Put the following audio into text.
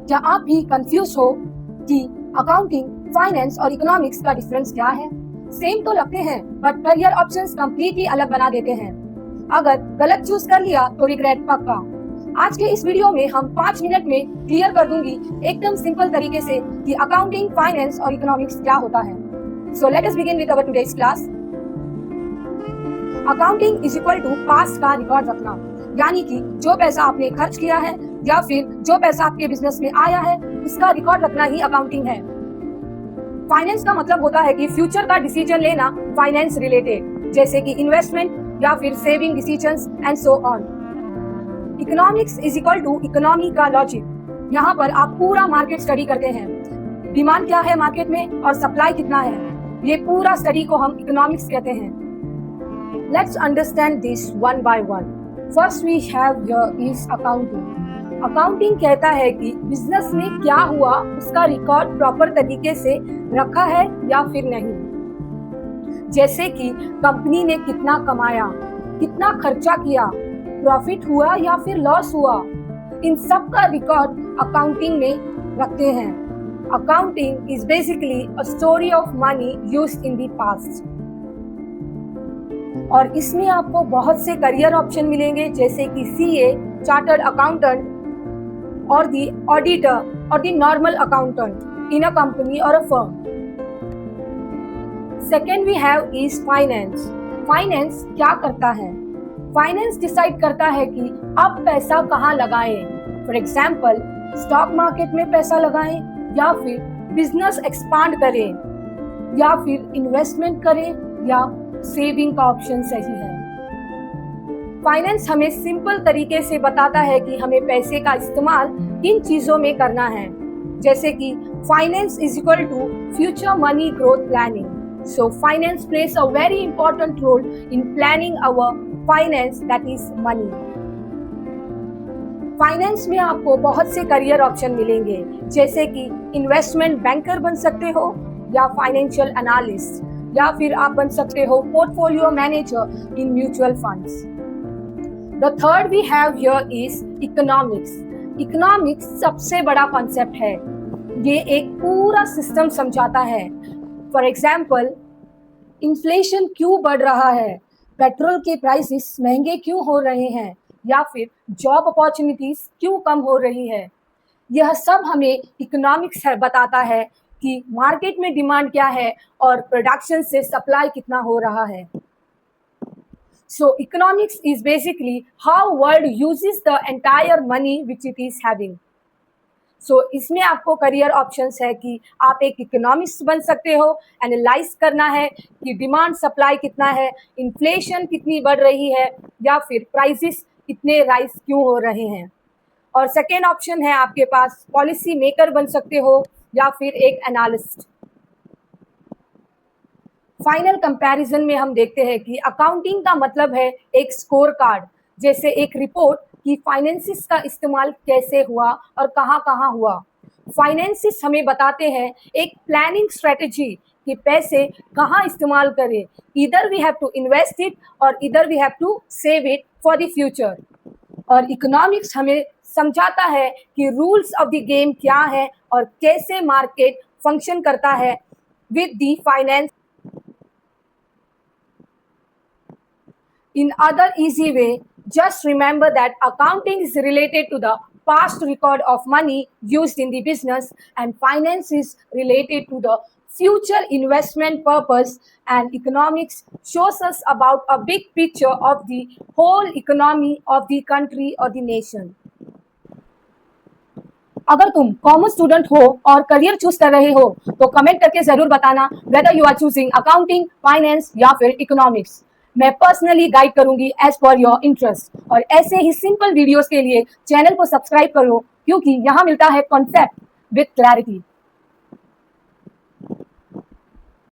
क्या आप भी कंफ्यूज हो कि अकाउंटिंग, फाइनेंस और इकोनॉमिक्स का डिफरेंस क्या है? सेम तो लगते हैं बट करियर ऑप्शंस कंप्लीटली अलग बना देते हैं। अगर गलत चूज कर लिया तो रिग्रेट पक्का। आज के इस वीडियो में हम 5 मिनट में क्लियर कर दूंगी एकदम सिंपल तरीके से कि अकाउंटिंग, फाइनेंस और इकोनॉमिक्स क्या होता है। So let us begin with our today's class. Accounting is equal to past का रिकॉर्ड रखना, यानी कि जो पैसा आपने खर्च किया है या फिर जो पैसा आपके बिजनेस में आया है इसका रिकॉर्ड रखना ही अकाउंटिंग है। फाइनेंस का मतलब होता है कि फ्यूचर का डिसीजन लेना फाइनेंस रिलेटेड, जैसे कि इन्वेस्टमेंट या फिर saving decisions and so on. Economics is equal to economy का लॉजिक। यहाँ पर आप पूरा मार्केट स्टडी करते हैं, डिमांड क्या है मार्केट में और सप्लाई कितना है, ये पूरा स्टडी को हम इकोनॉमिक्स कहते हैं। Let's understand this one by one. First we have here is accounting. Accounting कहता है कि बिजनेस में क्या हुआ उसका रिकॉर्ड प्रॉपर तरीके से रखा है या फिर नहीं। जैसे कि कंपनी ने कितना कमाया, कितना खर्चा किया, प्रॉफिट हुआ या फिर लॉस हुआ, इन सब का रिकॉर्ड अकाउंटिंग में रखते हैं। Accounting is basically a story of money used in the past. और इसमें आपको बहुत से करियर ऑप्शन मिलेंगे, जैसे कि सीए, चार्टर्ड अकाउंटेंट और दी ऑडिटर और the normal accountant in a company और a firm. Second we have is finance. Finance क्या करता है? फाइनेंस डिसाइड करता है कि आप पैसा कहाँ लगाएं। फॉर एग्जाम्पल, स्टॉक मार्केट में पैसा लगाएं या फिर बिजनेस एक्सपांड करें या फिर इन्वेस्टमेंट करें या सेविंग का ऑप्शन सही है। फाइनेंस हमें सिंपल तरीके से बताता है कि हमें पैसे का इस्तेमाल किन चीजों में करना है, जैसे कि finance is equal to future money growth planning. So finance plays a very important role in planning our finance, that is money. Finance में आपको बहुत से करियर ऑप्शन मिलेंगे, जैसे कि इन्वेस्टमेंट बैंकर बन सकते हो या फाइनेंशियल एनालिस्ट, या फिर आप बन सकते हो portfolio manager in mutual funds. The third we have here is economics. Economics सबसे बड़ा कॉन्सेप्ट है, ये एक पूरा सिस्टम समझाता है। फॉर एग्जाम्पल, इन्फ्लेशन क्यों बढ़ रहा है, पेट्रोल के प्राइसेस महंगे क्यों हो रहे हैं, या फिर जॉब अपॉर्चुनिटीज क्यों कम हो रही है। यह सब हमें इकोनॉमिक्स बताता है कि मार्केट में डिमांड क्या है और प्रोडक्शन से सप्लाई कितना हो रहा है। So economics is basically how world uses the entire money which it is having. So इसमें आपको करियर ऑप्शंस है कि आप एक इकोनॉमिस्ट बन सकते हो, एनालाइज करना है कि डिमांड सप्लाई कितना है, इन्फ्लेशन कितनी बढ़ रही है, या फिर प्राइसेस इतने राइज क्यों हो रहे हैं। और सेकेंड ऑप्शन है आपके पास पॉलिसी मेकर बन सकते हो या फिर एक एनालिस्ट। फाइनल कंपैरिजन में हम देखते हैं कि अकाउंटिंग का मतलब है एक स्कोर कार्ड, जैसे एक रिपोर्ट कि फाइनेंसिस का इस्तेमाल कैसे हुआ और कहाँ कहाँ हुआ। फाइनेंसिस हमें बताते हैं एक प्लानिंग स्ट्रेटेजी कि पैसे कहाँ इस्तेमाल करें, इधर we have to invest it और इधर we have to save it for the future. और इकोनॉमिक्स हमें समझाता है कि रूल्स ऑफ द गेम क्या है और कैसे मार्केट फंक्शन करता है with the finance. In other easy way, just remember that accounting is related to the past record of money used in the business and finance is related to the future investment purpose, and economics shows us about a big picture of the whole economy of the country or the nation. अगर तुम commerce student हो और career choose कर रहे हो तो comment करके जरूर बताना whether you are choosing accounting, finance या फिर इकोनॉमिक्स। मैं पर्सनली गाइड करूंगी एज पर योर इंटरेस्ट। और ऐसे ही सिंपल वीडियोस के लिए चैनल को सब्सक्राइब करो, क्योंकि यहाँ मिलता है कॉन्सेप्ट विद क्लैरिटी।